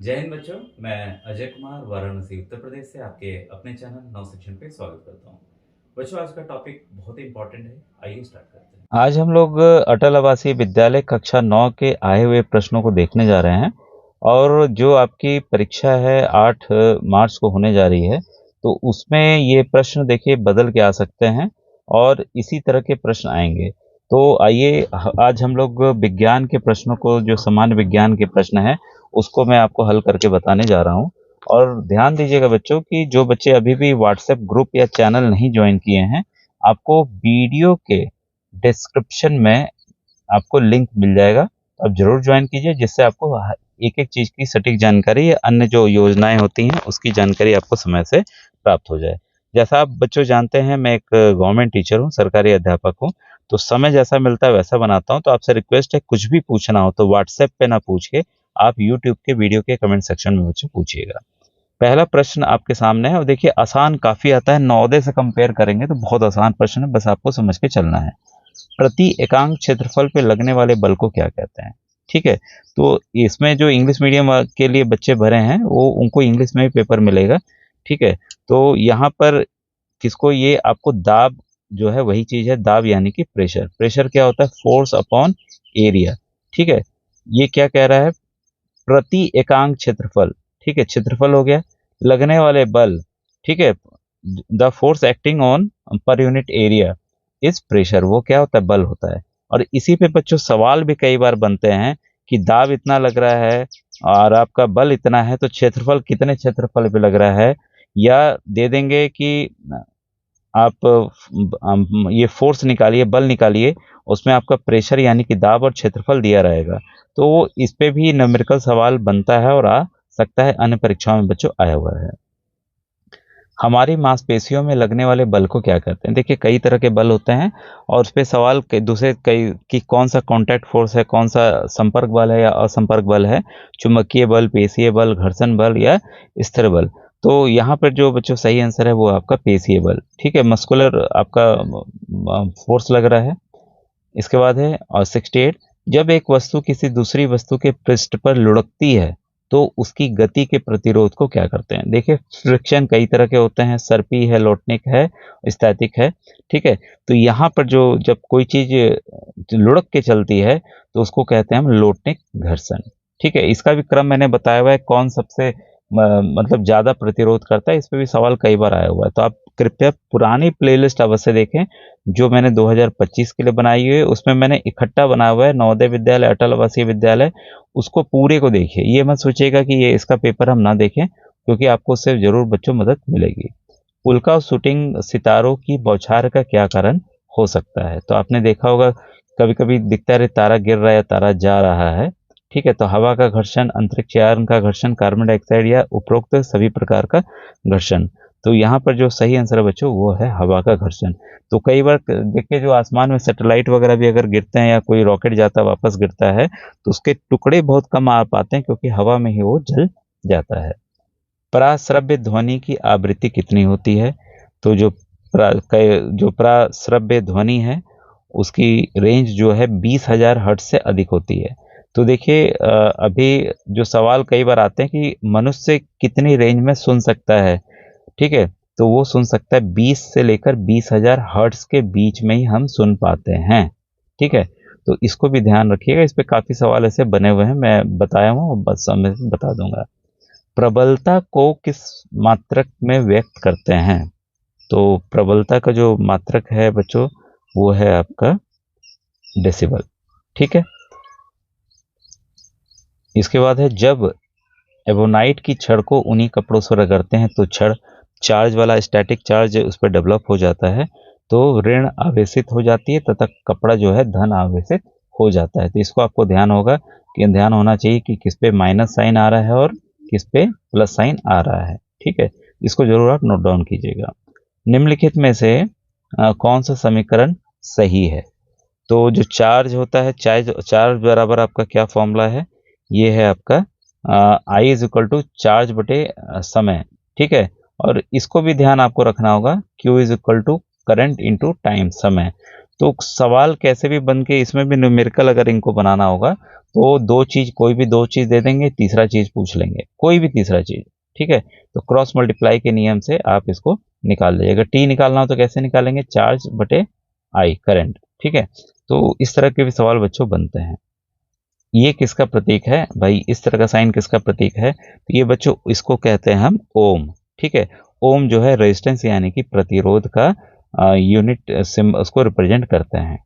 जय हिंद बच्चों। मैं अजय कुमार वाराणसी उत्तर प्रदेश से आपके अपने चैनल नव शिक्षण पे स्वागत करता हूँ। बच्चों, आज का टॉपिक बहुत ही इंपॉर्टेंट है। आइए स्टार्ट करते हैं। आज हम लोग अटल आवासीय विद्यालय कक्षा 9 के आए हुए प्रश्नों को देखने जा रहे हैं। और जो आपकी परीक्षा है 8 मार्च को होने जा रही है, तो उसमें ये प्रश्न देखिए बदल के आ सकते हैं और इसी तरह के प्रश्न आएंगे। तो आइए आज हम लोग विज्ञान के प्रश्नों को, जो सामान्य विज्ञान के प्रश्न हैं, उसको मैं आपको हल करके बताने जा रहा हूँ। और ध्यान दीजिएगा बच्चों कि जो बच्चे अभी भी व्हाट्सएप ग्रुप या चैनल नहीं ज्वाइन किए हैं, आपको वीडियो के डिस्क्रिप्शन में आपको लिंक मिल जाएगा। तो आप जरूर ज्वाइन कीजिए, जिससे आपको एक एक चीज की सटीक जानकारी या अन्य जो योजनाएं होती हैं उसकी जानकारी आपको समय से प्राप्त हो जाए। जैसा आप बच्चों जानते हैं, मैं एक गवर्नमेंट टीचर हूँ, सरकारी अध्यापक हूँ। तो समय जैसा मिलता है वैसा बनाता हूँ। तो आपसे रिक्वेस्ट है, कुछ भी पूछना हो तो व्हाट्सएप पे ना पूछ के आप यूट्यूब के वीडियो के कमेंट सेक्शन में बच्चों पूछिएगा। पहला प्रश्न आपके सामने है और देखिए आसान काफी आता है। नवोदय से कंपेयर करेंगे तो बहुत आसान प्रश्न है, बस आपको समझ के चलना है। प्रति एकांक क्षेत्रफल पे लगने वाले बल को क्या कहते हैं? ठीक है। तो इसमें जो इंग्लिश मीडियम के लिए बच्चे भरे हैं, वो उनको इंग्लिश में भी पेपर मिलेगा। ठीक है। तो यहाँ पर किसको, ये आपको दाब जो है वही चीज है, दाब यानी कि प्रेशर। प्रेशर क्या होता है? Force upon area. ठीक है। ये क्या कह रहा है? प्रति एकांक क्षेत्रफल। ठीक है, क्षेत्रफल हो गया। लगने वाले बल, ठीक है, the force acting on per unit area इस प्रेशर, वो क्या होता है? बल होता है। और इसी पे बच्चों सवाल भी कई बार बनते हैं कि दाब इतना लग रहा है और आपका बल इतना है, तो क्षेत्रफल कितने क्षेत्रफल पे लग रहा है? या दे देंगे कि आप ये फोर्स निकालिए, बल निकालिए, उसमें आपका प्रेशर यानी कि दाब और क्षेत्रफल दिया रहेगा। तो इस पे भी न्यूमेरिकल सवाल बनता है और आ सकता है, अन्य परीक्षाओं में बच्चों आया हुआ है। हमारी मांसपेशियों में लगने वाले बल को क्या कहते हैं? देखिए कई तरह के बल होते हैं और उस पे सवाल दूसरे कई कि कौन सा कांटेक्ट फोर्स है, कौन सा संपर्क बल है या असंपर्क बल है, चुंबकीय बल, पेशीय बल, घर्षण बल या स्थिर बल। तो यहाँ पर जो बच्चों सही आंसर है वो आपका पेशीय बल। ठीक है, मस्कुलर आपका फोर्स लग रहा है। इसके बाद है और 68, जब एक वस्तु किसी दूसरी वस्तु के पृष्ठ पर लुढ़कती है तो उसकी गति के प्रतिरोध को क्या करते हैं? देखिए फ्रिक्शन कई तरह के होते हैं, सर्पी है, लोटनिक है, स्टैटिक है। ठीक है। तो यहाँ पर जो जब कोई चीज लुढ़क के चलती है तो उसको कहते हैं हम लोटनिक घर्षण। ठीक है। इसका भी क्रम मैंने बताया हुआ है, कौन सबसे मतलब ज्यादा प्रतिरोध करता है, इस पे भी सवाल कई बार आया हुआ है। तो आप कृपया पुरानी प्लेलिस्ट अवश्य देखें जो मैंने 2025 के लिए बनाई हुई है। उसमें मैंने इकट्ठा बनाया हुआ है नवोदय विद्यालय, अटल आवासीय विद्यालय। उसको पूरे को देखिए, ये मत सोचिएगा कि ये इसका पेपर हम ना देखें, क्योंकि आपको उससे जरूर बच्चों मदद मिलेगी। उल्का शूटिंग सितारों की बौछार का क्या कारण हो सकता है? तो आपने देखा होगा कभी कभी दिखता है तारा गिर रहा है या तारा जा रहा है। ठीक है। तो हवा का घर्षण, अंतरिक्ष यान का घर्षण, कार्बन डाइऑक्साइड या उपरोक्त सभी प्रकार का घर्षण। तो यहाँ पर जो सही आंसर है बच्चों वो है हवा का घर्षण। तो कई बार देखिए जो आसमान में सैटेलाइट वगैरह भी अगर गिरते हैं या कोई रॉकेट जाता है वापस गिरता है, तो उसके टुकड़े बहुत कम आ पाते हैं क्योंकि हवा में ही वो जल जाता है। पराश्रव्य ध्वनि की आवृत्ति कितनी होती है? तो जो पराश्रव्य ध्वनि है उसकी रेंज जो है 20,000 हर्ट्ज से अधिक होती है। तो देखिए अभी जो सवाल कई बार आते हैं कि मनुष्य कितनी रेंज में सुन सकता है। ठीक है। तो वो सुन सकता है 20 से लेकर 20,000 हर्ट्ज के बीच में ही हम सुन पाते हैं। ठीक है। तो इसको भी ध्यान रखिएगा, इस पे काफी सवाल ऐसे बने हुए हैं, मैं बताया हूँ, बस मैं बता दूंगा। प्रबलता को किस मात्रक में व्यक्त करते हैं? तो प्रबलता का जो मात्रक है बच्चों वो है आपका डेसिबल। ठीक है। इसके बाद है, जब एबोनाइट की छड़ को उन्हीं कपड़ों से रगड़ते हैं तो छड़ चार्ज वाला स्टैटिक चार्ज उस पर डेवलप हो जाता है, तो ऋण आवेशित हो जाती है तथा कपड़ा जो है धन आवेशित हो जाता है। तो इसको आपको ध्यान होगा कि ध्यान होना चाहिए कि किस पे माइनस साइन आ रहा है और किस पे प्लस साइन आ रहा है। ठीक है। इसको जरूर आप नोट डाउन कीजिएगा। निम्नलिखित में से कौन सा समीकरण सही है? तो जो चार्ज होता है, चार्ज चार्ज बराबर आपका क्या फॉर्मूला है? ये है आपका I is equal to charge बटे समय। ठीक है। और इसको भी ध्यान आपको रखना होगा, Q is equal to current into time, समय। तो सवाल कैसे भी बन के इसमें भी न्यूमेरिकल अगर इनको बनाना होगा तो कोई भी दो चीज दे देंगे, तीसरा चीज पूछ लेंगे, कोई भी तीसरा चीज, ठीक है। तो क्रॉस मल्टीप्लाई के नियम से आप इसको निकाल लीजिएगा। टी निकालना हो तो कैसे निकालेंगे, चार्ज बटे आई, करंट, ठीक है। तो इस तरह के भी सवाल बच्चों बनते हैं। ये किसका प्रतीक है भाई, इस तरह का साइन किसका प्रतीक है, तो ये बच्चों इसको कहते हैं हम ओम, ठीक है। ओम जो है रेजिस्टेंस यानी कि प्रतिरोध का यूनिट उसको रिप्रेजेंट करते हैं।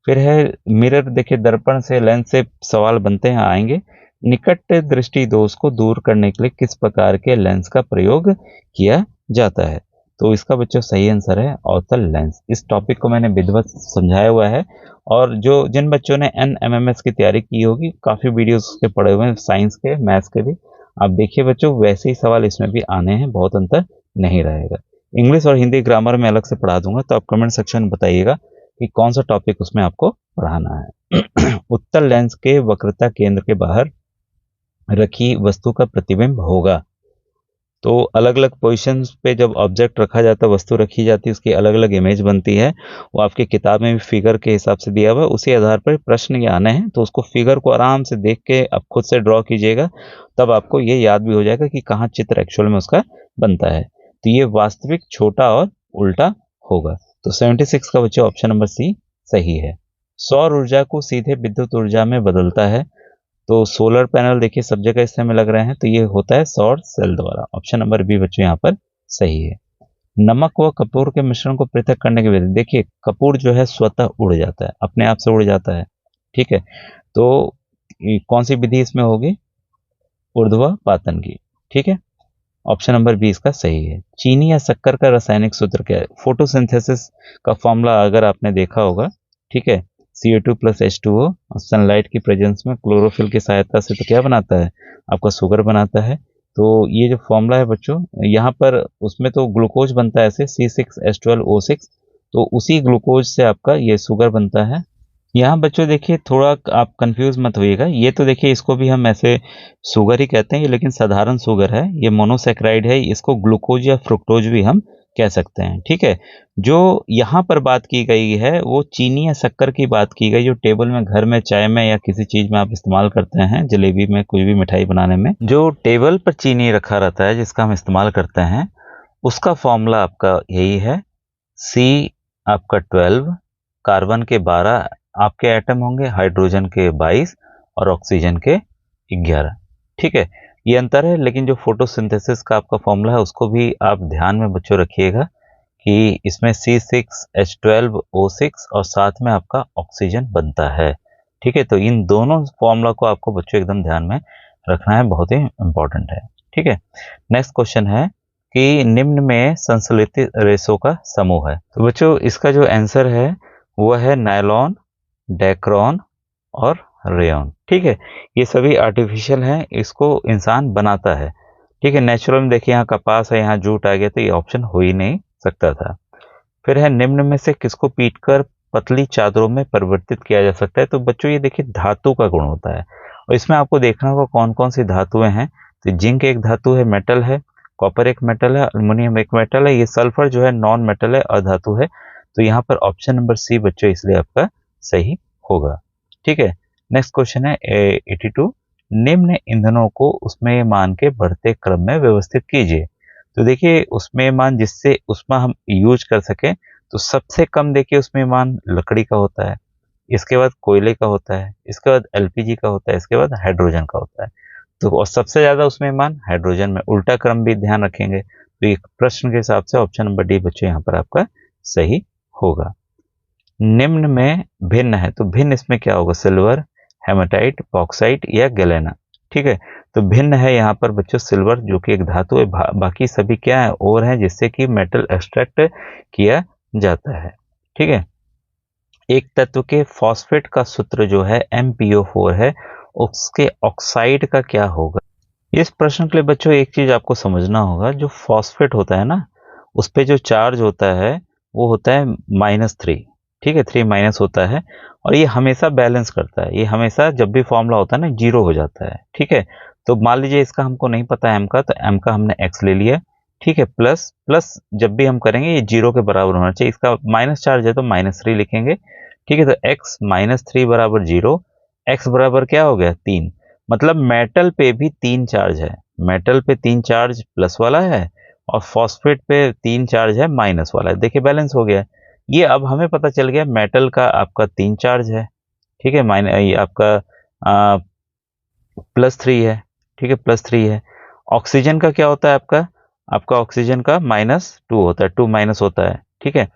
फिर है मिरर, देखिए दर्पण से लेंस से सवाल बनते हैं, आएंगे। निकट दृष्टि दोष को दूर करने के लिए किस प्रकार के लेंस का प्रयोग किया जाता है, तो इसका बच्चों सही आंसर है अवतल लेंस। इस टॉपिक को मैंने विधिवत समझाया हुआ है, और जिन बच्चों ने NMMS की तैयारी की होगी, काफ़ी वीडियोस उसके पढ़े हुए हैं, साइंस के, मैथ्स के भी, आप देखिए बच्चों वैसे ही सवाल इसमें भी आने हैं, बहुत अंतर नहीं रहेगा। इंग्लिश और हिंदी ग्रामर में अलग से पढ़ा दूंगा, तो आप कमेंट सेक्शन में बताइएगा कि कौन सा टॉपिक उसमें आपको पढ़ाना है। उत्तल लेंस के वक्रता केंद्र के बाहर रखी वस्तु का प्रतिबिंब होगा। तो अलग अलग पोजीशंस पे जब ऑब्जेक्ट रखा जाता है, वस्तु रखी जाती है, उसकी अलग अलग इमेज बनती है। वो आपकी किताब में भी फिगर के हिसाब से दिया हुआ है, उसी आधार पर प्रश्न ये आने हैं। तो उसको फिगर को आराम से देख के आप खुद से ड्रॉ कीजिएगा, तब आपको ये याद भी हो जाएगा कि कहाँ चित्र एक्चुअल में उसका बनता है। तो ये वास्तविक छोटा और उल्टा होगा। तो 76 का बच्चों ऑप्शन नंबर सी सही है। सौर ऊर्जा को सीधे विद्युत ऊर्जा में बदलता है, तो सोलर पैनल देखिए सब जगह इस समय लग रहे हैं, तो ये होता है सौर सेल द्वारा। ऑप्शन नंबर बी बच्चों यहाँ पर सही है। नमक व कपूर के मिश्रण को पृथक करने की विधि, देखिए कपूर जो है स्वतः उड़ जाता है, अपने आप से उड़ जाता है, ठीक है। तो कौन सी विधि इसमें होगी, ऊर्ध्वपातन की, ठीक है। ऑप्शन नंबर बी इसका सही है। चीनी या शक्कर का रासायनिक सूत्र क्या है, फोटोसिंथेसिस का फॉर्मूला अगर आपने देखा होगा, ठीक है, CO2 + H2O, और सनलाइट की प्रेजेंस में क्लोरोफिल की सहायता से तो क्या बनाता है, आपका शुगर बनाता है। तो ये जो फॉर्मूला है बच्चों, यहाँ पर उसमें तो ग्लूकोज बनता है ऐसे C6H12O6, तो उसी ग्लूकोज से आपका ये शुगर बनता है। यहाँ बच्चों देखिए थोड़ा आप कंफ्यूज मत होइएगा, ये तो देखिए इसको भी हम ऐसे शुगर ही कहते हैं, लेकिन साधारण शुगर है, ये मोनोसैकेराइड है, इसको ग्लूकोज या फ्रुक्टोज भी हम कह सकते हैं, ठीक है। जो यहाँ पर बात की गई है वो चीनी या शक्कर की बात की गई, जो टेबल में, घर में, चाय में या किसी चीज में आप इस्तेमाल करते हैं, जलेबी में, कुछ भी मिठाई बनाने में जो टेबल पर चीनी रखा रहता है जिसका हम इस्तेमाल करते हैं, उसका फॉर्मूला आपका यही है। C आपका 12, कार्बन के 12 आपके एटम होंगे, हाइड्रोजन के 22 और ऑक्सीजन के 11, ठीक है। ये अंतर है, लेकिन जो फोटोसिंथेसिस का आपका फॉर्मूला है उसको भी आप ध्यान में बच्चों रखिएगा कि इसमें C6H12O6 और साथ में आपका ऑक्सीजन बनता है, ठीक है। तो इन दोनों फॉर्मूला को आपको बच्चों एकदम ध्यान में रखना है, बहुत ही इंपॉर्टेंट है, ठीक है। नेक्स्ट क्वेश्चन है कि निम्न में संश्लेषित रेशों का समूह है, तो बच्चों इसका जो आंसर है वो है नायलॉन, डेक्रॉन और रेयॉन, ठीक है। ये सभी आर्टिफिशियल हैं, इसको इंसान बनाता है, ठीक है। नेचुरल में देखिए यहाँ कपास है, यहाँ जूट आ गया, तो ये ऑप्शन हो ही नहीं सकता था। फिर है निम्न में से किसको पीटकर पतली चादरों में परिवर्तित किया जा सकता है, तो बच्चों ये देखिए धातु का गुण होता है, और इसमें आपको देखना होगा कौन कौन सी धातुएं हैं। तो जिंक एक धातु है, मेटल है, कॉपर एक मेटल है, एल्युमिनियम एक मेटल है, ये सल्फर जो है नॉन मेटल है, अधातु है। तो यहाँ पर ऑप्शन नंबर सी बच्चों इसलिए आपका सही होगा, ठीक है। नेक्स्ट क्वेश्चन है 82, निम्न ईंधनों को उष्मेयमान के बढ़ते क्रम में व्यवस्थित कीजिए। तो देखिए उष्मेयमान जिससे उष्मा हम यूज कर सके, तो सबसे कम देखिए उष्मेयमान लकड़ी का होता है, इसके बाद कोयले का होता है, इसके बाद LPG का होता है, इसके बाद हाइड्रोजन का होता है। तो और सबसे ज्यादा उष्मेयमान हाइड्रोजन में, उल्टा क्रम भी ध्यान रखेंगे। तो एक प्रश्न के हिसाब से ऑप्शन नंबर डी बच्चों यहाँ पर आपका सही होगा। निम्न में भिन्न है, तो भिन्न इसमें क्या होगा, सिल्वर, हेमाटाइट, बॉक्साइट या गैलेना, ठीक है। तो भिन्न है यहाँ पर बच्चों सिल्वर, जो कि एक धातु है, बाकी सभी क्या है, और है, जिससे कि मेटल एक्सट्रैक्ट किया जाता है, ठीक है। एक तत्व के फॉस्फेट का सूत्र जो है MPO4 है, उसके ऑक्साइड का क्या होगा। इस प्रश्न के लिए बच्चों एक चीज आपको समझना होगा, जो फॉस्फेट होता है ना, उस पर जो चार्ज होता है वो होता है -3, ठीक है, 3- होता है, और ये हमेशा बैलेंस करता है, ये हमेशा जब भी फॉर्मूला होता है ना 0 हो जाता है, ठीक है। तो मान लीजिए इसका हमको नहीं पता m का, तो m का हमने x ले लिया, ठीक है, प्लस प्लस जब भी हम करेंगे ये 0 के बराबर होना चाहिए, इसका माइनस चार्ज है तो -3 लिखेंगे। ठीक है, तो x -3 बराबर 0, x बराबर क्या हो गया 3, मतलब मेटल पे भी 3 चार्ज है, मेटल पे 3 चार्ज प्लस वाला है और फॉस्फेट पे 3 चार्ज है माइनस वाला है। देखिए बैलेंस हो गया। ये अब हमें पता चल गया मेटल का आपका 3 चार्ज है, ठीक है, ये आपका +3 है, ठीक है, +3 है। ऑक्सीजन का क्या होता है आपका, आपका ऑक्सीजन का -2 होता है, 2 माइनस होता है, ठीक है।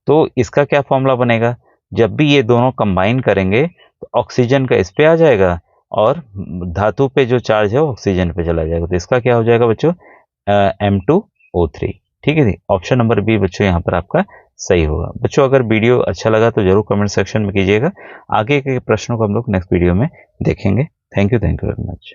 तो इसका क्या फॉर्मूला बनेगा, जब भी ये दोनों कंबाइन करेंगे तो ऑक्सीजन का इस पे आ जाएगा और धातु पे जो चार्ज है वो ऑक्सीजन पे चला जाएगा, तो इसका क्या हो जाएगा बच्चों, M2O3। ठीक है जी, ऑप्शन नंबर बी बच्चों यहाँ पर आपका सही होगा। बच्चों अगर वीडियो अच्छा लगा तो जरूर कमेंट सेक्शन में कीजिएगा, आगे के प्रश्नों को हम लोग नेक्स्ट वीडियो में देखेंगे। Thank you very much.